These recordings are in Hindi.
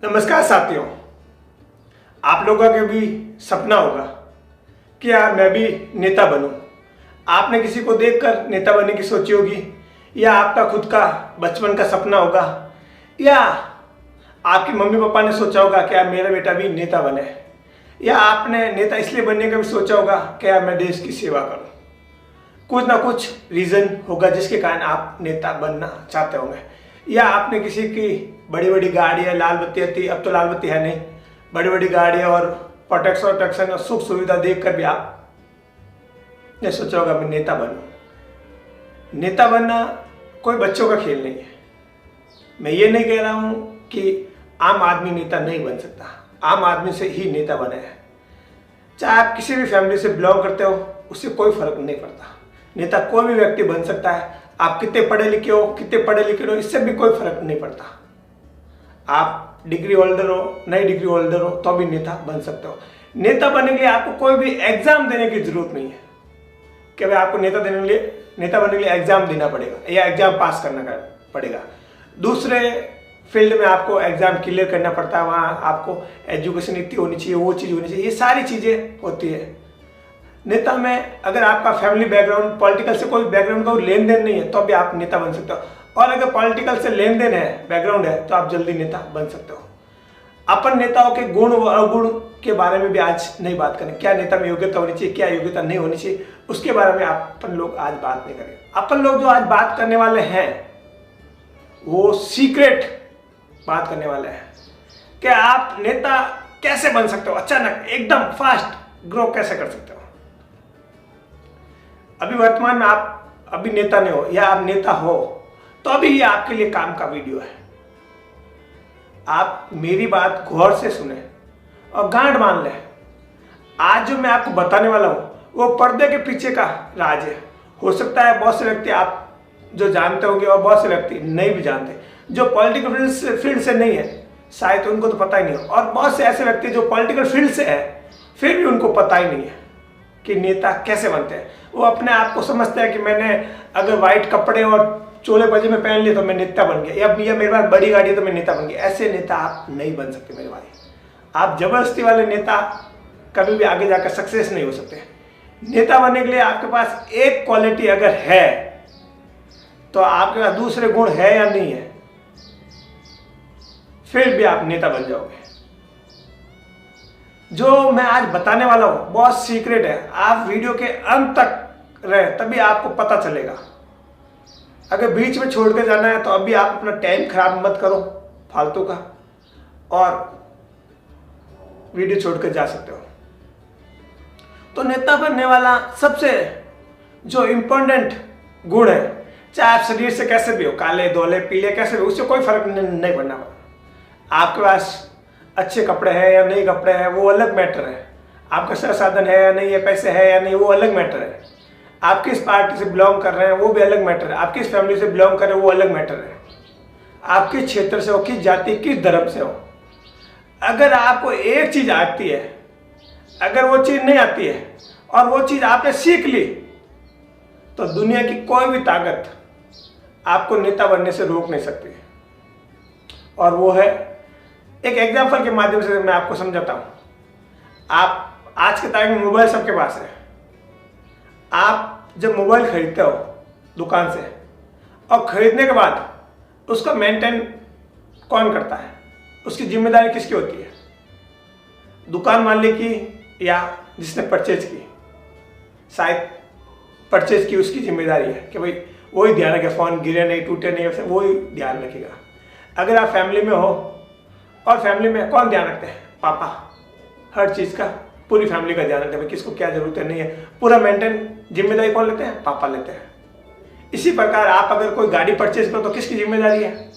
नमस्कार साथियों। आप लोगों का भी सपना होगा कि यार मैं भी नेता बनूं। आपने किसी को देखकर नेता बनने की सोची होगी, या आपका खुद का बचपन का सपना होगा, या आपकी मम्मी पापा ने सोचा होगा कि यार मेरा बेटा भी नेता बने, या आपने नेता इसलिए बनने का भी सोचा होगा कि यार मैं देश की सेवा करूं। कुछ ना कुछ रीज़न होगा जिसके कारण आप नेता बनना चाहते होंगे, या आपने किसी की बड़ी बड़ी गाड़ियाँ, लाल बत्ती आती, अब तो लाल बत्ती है नहीं, बड़ी बड़ी गाड़ियाँ और प्रोटेक्शन और सुख सुविधा देखकर भी आप ने सोचा होगा मैं नेता बनूं। नेता बनना कोई बच्चों का खेल नहीं है। मैं ये नहीं कह रहा हूँ कि आम आदमी नेता नहीं बन सकता, आम आदमी से ही नेता बने हैं। चाहे आप किसी भी फैमिली से बिलोंग करते हो, उससे कोई फर्क नहीं पड़ता। नेता कोई भी व्यक्ति बन सकता है। आप कितने पढ़े लिखे हो, कितने पढ़े लिखे हो, इससे भी कोई फर्क नहीं पड़ता। आप डिग्री होल्डर हो, नई डिग्री होल्डर हो, तो भी नेता बन सकते हो। नेता बनने के लिए आपको कोई भी एग्जाम देने की जरूरत नहीं है कि भाई आपको नेता बनने के लिए एग्जाम देना पड़ेगा या एग्जाम पास करना पड़ेगा। दूसरे फील्ड में आपको एग्जाम क्लियर करना पड़ता है, वहाँ आपको एजुकेशन इतनी होनी चाहिए, वो चीज़ होनी चाहिए, ये सारी चीज़ें होती है। नेता में अगर आपका फैमिली बैकग्राउंड, पॉलिटिकल से कोई बैकग्राउंड का लेन देन नहीं है तो भी आप नेता बन सकते हो, और अगर पॉलिटिकल से लेन देन है, बैकग्राउंड है, तो आप जल्दी नेता बन सकते हो। अपन नेताओं के गुण व अवगुण के बारे में भी आज नहीं बात करें। क्या नेता में योग्यता होनी चाहिए, क्या योग्यता नहीं होनी चाहिए, उसके बारे में अपन लोग आज बात नहीं करेंगे। अपन लोग जो आज बात करने वाले हैं वो सीक्रेट बात करने वाले हैं कि आप नेता कैसे बन सकते हो, अचानक एकदम फास्ट ग्रो कैसे कर सकते हो। अभी वर्तमान में आप अभी नेता नहीं हो या आप नेता हो तो अभी ये आपके लिए काम का वीडियो है। आप मेरी बात गौर से सुने और गांठ मान लें। आज जो मैं आपको बताने वाला हूं वो पर्दे के पीछे का राज है। हो सकता है बहुत से व्यक्ति आप जो जानते होंगे और बहुत से व्यक्ति नहीं भी जानते, जो पॉलिटिकल फील्ड से नहीं है शायद उनको तो पता ही नहीं हो, और बहुत से ऐसे व्यक्ति जो पॉलिटिकल फील्ड से है फिर भी उनको पता ही नहीं है कि नेता कैसे बनते हैं। वो अपने आप को समझते हैं कि मैंने अगर वाइट कपड़े और चोले पजामे पहन लिए तो मैं नेता बन गया, या मेरे पास बड़ी गाड़ी है तो मैं नेता बन गया। ऐसे नेता आप नहीं बन सकते मेरे भाई। आप जबरदस्ती वाले नेता कभी भी आगे जाकर सक्सेस नहीं हो सकते। नेता बनने के लिए आपके पास एक क्वालिटी अगर है तो आपके पास दूसरे गुण है या नहीं है, फिर भी आप नेता बन जाओगे। जो मैं आज बताने वाला हूं बहुत सीक्रेट है। आप वीडियो के अंत तक रहे तभी आपको पता चलेगा। अगर बीच में छोड़ के जाना है तो अभी आप अपना टाइम खराब मत करो फालतू का, और वीडियो छोड़ के जा सकते हो। तो नेता बनने वाला सबसे जो इम्पोर्टेंट गुण है, चाहे आप शरीर से कैसे भी हो, काले धोले पीले कैसे भी, उससे कोई फर्क नहीं पड़ना। आपके पास अच्छे कपड़े हैं या नहीं कपड़े हैं वो अलग मैटर है। आपका संसाधन है या नहीं है, पैसे है या नहीं, वो अलग मैटर है। आप किस पार्टी से बिलोंग कर रहे हैं वो भी अलग मैटर है। आप किस फैमिली से बिलोंग कर रहे हैं वो अलग मैटर है। आप किस क्षेत्र से हो, किस जाति, किस धर्म से हो। अगर आपको एक चीज आती है, अगर वो चीज नहीं आती है और वो चीज आपने सीख ली, तो दुनिया की कोई भी ताकत आपको नेता बनने से रोक नहीं सकती। और वो है, एक एग्जाम्पल के माध्यम से मैं आपको समझाता हूं। आप आज के टाइम में मोबाइल सबके पास है। आप जब मोबाइल खरीदते हो दुकान से, और खरीदने के बाद उसका मेंटेन कौन करता है, उसकी जिम्मेदारी किसकी होती है? दुकान वाले की या जिसने परचेज की? शायद परचेज की उसकी जिम्मेदारी है कि भाई वही ध्यान रखे, फोन गिरे नहीं, टूटे नहीं, वही ध्यान रखेगा। अगर आप फैमिली में हो, और फैमिली में कौन ध्यान रखते हैं? पापा। हर चीज़ का, पूरी फैमिली का ध्यान रखते हैं, किसको क्या जरूरत है नहीं है, पूरा मेंटेन जिम्मेदारी कौन लेते हैं? पापा लेते हैं। इसी प्रकार आप अगर कोई गाड़ी परचेज करो तो किसकी जिम्मेदारी है?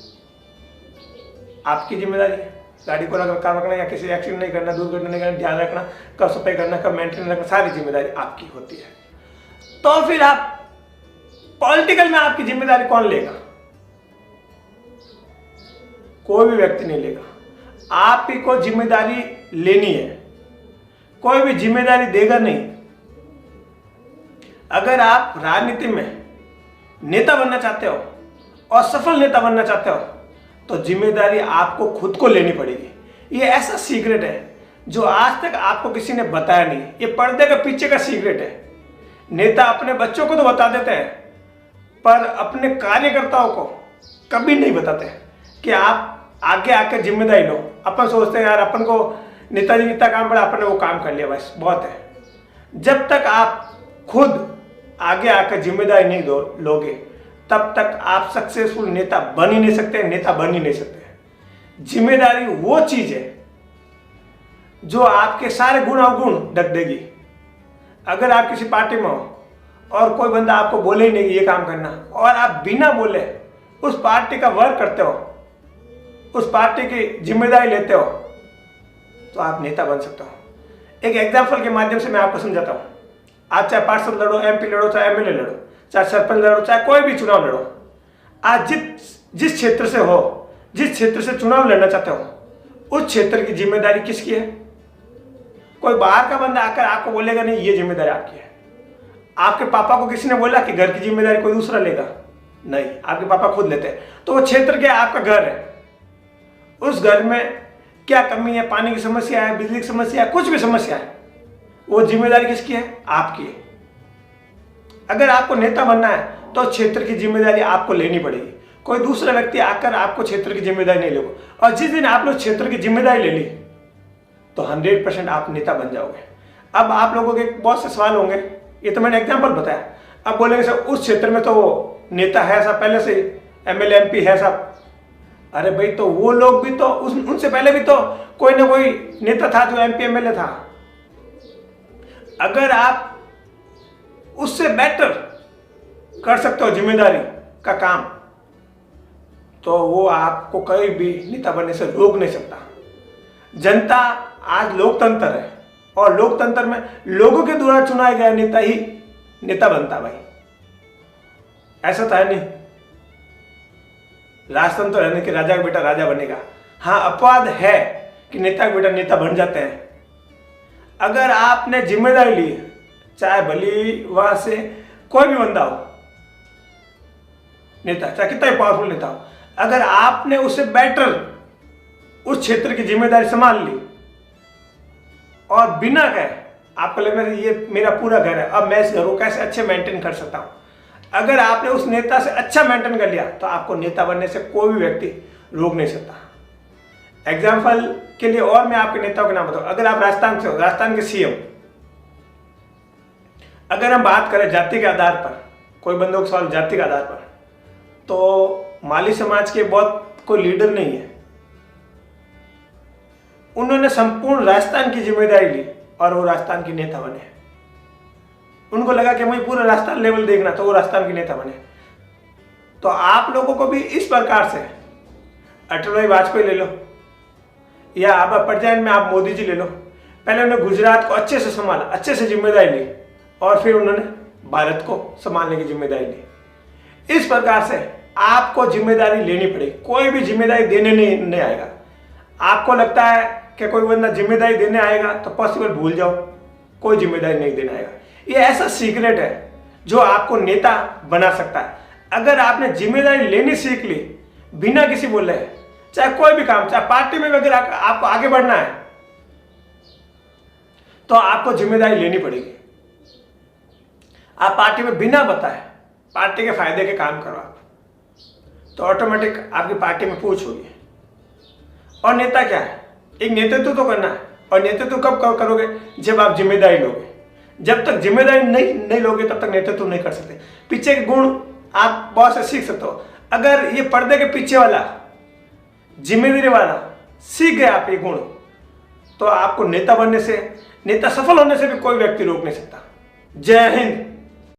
आपकी जिम्मेदारी है। गाड़ी को रखना या किसी एक्सीडेंट नहीं करना, दुर्घटना नहीं करना, ध्यान रखना, कब सफाई करना, कब मेंटेन रखना, सारी जिम्मेदारी आपकी होती है। तो फिर आप पॉलिटिकल में आपकी जिम्मेदारी कौन लेगा? कोई भी व्यक्ति नहीं लेगा। आप ही को जिम्मेदारी लेनी है, कोई भी जिम्मेदारी देगा नहीं। अगर आप राजनीति में नेता बनना चाहते हो और सफल नेता बनना चाहते हो तो जिम्मेदारी आपको खुद को लेनी पड़ेगी। ये ऐसा सीक्रेट है जो आज तक आपको किसी ने बताया नहीं। ये पर्दे के पीछे का सीक्रेट है। नेता अपने बच्चों को तो बता देते हैं, पर अपने कार्यकर्ताओं को कभी नहीं बताते कि आप आगे आकर जिम्मेदारी लो। अपन सोचते हैं यार अपन को नेताजी ने इतना काम पड़ा, अपन ने वो काम कर लिया, बस बहुत है। जब तक आप खुद आगे आकर जिम्मेदारी नहीं लोगे तब तक आप सक्सेसफुल नेता बन ही नहीं सकते, नेता बन ही नहीं सकते। जिम्मेदारी वो चीज है जो आपके सारे गुण अवगुण ढक देगी। अगर आप किसी पार्टी में हो और कोई बंदा आपको बोले ही नहीं कि ये काम करना, और आप बिना बोले उस पार्टी का वर्क करते हो, उस पार्टी की जिम्मेदारी लेते हो, तो आप नेता बन सकते हो। एक एग्जाम्पल के माध्यम से मैं आपको समझाता हूँ। आप चाहे पार्षद लड़ो, एमपी लड़ो, चाहे एमएलए लड़ो, चाहे सरपंच लड़ो, चाहे कोई भी चुनाव लड़ो, आज जिस क्षेत्र से हो, जिस क्षेत्र से चुनाव लड़ना चाहते हो, उस क्षेत्र की जिम्मेदारी किसकी है? कोई बाहर का बंदा आकर आपको बोलेगा नहीं ये जिम्मेदारी आपकी है। आपके पापा को किसी ने बोला कि घर की जिम्मेदारी कोई दूसरा लेगा? नहीं, आपके पापा खुद लेते हैं। तो वो क्षेत्र क्या, आपका घर है। उस घर में क्या कमी है, पानी की समस्या है, बिजली की समस्या है, कुछ भी समस्या है, वो जिम्मेदारी किसकी है? आपकी है। अगर आपको नेता बनना है तो क्षेत्र की जिम्मेदारी आपको लेनी पड़ेगी। कोई दूसरा व्यक्ति आकर आपको क्षेत्र की जिम्मेदारी नहीं लेगा। और जिस दिन आप लोग क्षेत्र की जिम्मेदारी ले ली तो 100% आप नेता बन जाओगे। अब आप लोगों के बहुत से सवाल होंगे, ये तो मैंने एग्जाम्पल बताया। अब बोलेंगे सर उस क्षेत्र में तो नेता है साहब, पहले से एमएलए एमपी है साहब। अरे भाई, तो वो लोग भी तो उनसे पहले भी तो कोई ना कोई नेता था जो एमपी एमएलए था। अगर आप उससे बेटर कर सकते हो जिम्मेदारी का काम, तो वो आपको कहीं भी नेता बनने से रोक नहीं सकता। जनता आज लोकतंत्र है और लोकतंत्र में लोगों के द्वारा चुना गया नेता ही नेता बनता भाई। ऐसा तो है नहीं राजतंत्र है कि राजा का बेटा राजा बनेगा। हाँ, अपवाद है कि नेता का बेटा नेता बन जाते हैं। अगर आपने जिम्मेदारी ली, चाहे भली वहां से कोई भी बंदा हो नेता, चाहे कितना ही पावरफुल नेता हो, अगर आपने उससे बेटर उस क्षेत्र की जिम्मेदारी संभाल ली और बिना कहे आपको लग रहा है ये मेरा पूरा घर है, अब मैं इस घर को कैसे अच्छे मेंटेन कर सकता हूं, अगर आपने उस नेता से अच्छा मेंटेन कर लिया तो आपको नेता बनने से कोई भी व्यक्ति रोक नहीं सकता। एग्जाम्पल के लिए और मैं आपके नेताओं के नाम बताऊं। अगर आप राजस्थान से हो, राजस्थान के सीएम, अगर हम बात करें जाति के आधार पर, कोई बंदों का सवाल जाति के आधार पर, तो माली समाज के बहुत कोई लीडर नहीं है। उन्होंने संपूर्ण राजस्थान की जिम्मेदारी ली और वो राजस्थान के नेता बने। उनको लगा कि मुझे पूरा राजस्थान लेवल देखना, तो वो राजस्थान के नेता बने। तो आप लोगों को भी इस प्रकार से अटल बिहारी वाजपेयी ले लो, या अब प्रेजेंट में आप मोदी जी ले लो। पहले उन्होंने गुजरात को अच्छे से संभाला, अच्छे से जिम्मेदारी ली, और फिर उन्होंने भारत को संभालने की जिम्मेदारी ली। इस प्रकार से आपको जिम्मेदारी लेनी पड़ेगी। कोई भी जिम्मेदारी देने नहीं आएगा। आपको लगता है कि कोई बंदा जिम्मेदारी देने आएगा तो पॉसिबल भूल जाओ, कोई जिम्मेदारी नहीं देने आएगा। ये ऐसा सीक्रेट है जो आपको नेता बना सकता है। अगर आपने जिम्मेदारी लेनी सीख ली बिना किसी बोले, चाहे कोई भी काम, चाहे पार्टी में अगर आपको आगे बढ़ना है तो आपको जिम्मेदारी लेनी पड़ेगी। आप पार्टी में बिना बताए पार्टी के फायदे के काम करो आप, तो ऑटोमेटिक आपकी पार्टी में पूछ होगी। और नेता क्या है? एक नेतृत्व तो करना है, और नेतृत्व कब करोगे? जब आप जिम्मेदारी लोगे। जब तक जिम्मेदारी नहीं लोगे तब तक नेतृत्व नहीं कर सकते। पीछे के गुण आप बहुत से सीख सकते हो। अगर ये पर्दे के पीछे वाला जिम्मेदारी वाला सीख गए आप ये गुण, तो आपको नेता बनने से, नेता सफल होने से भी कोई व्यक्ति रोक नहीं सकता। जय हिंद।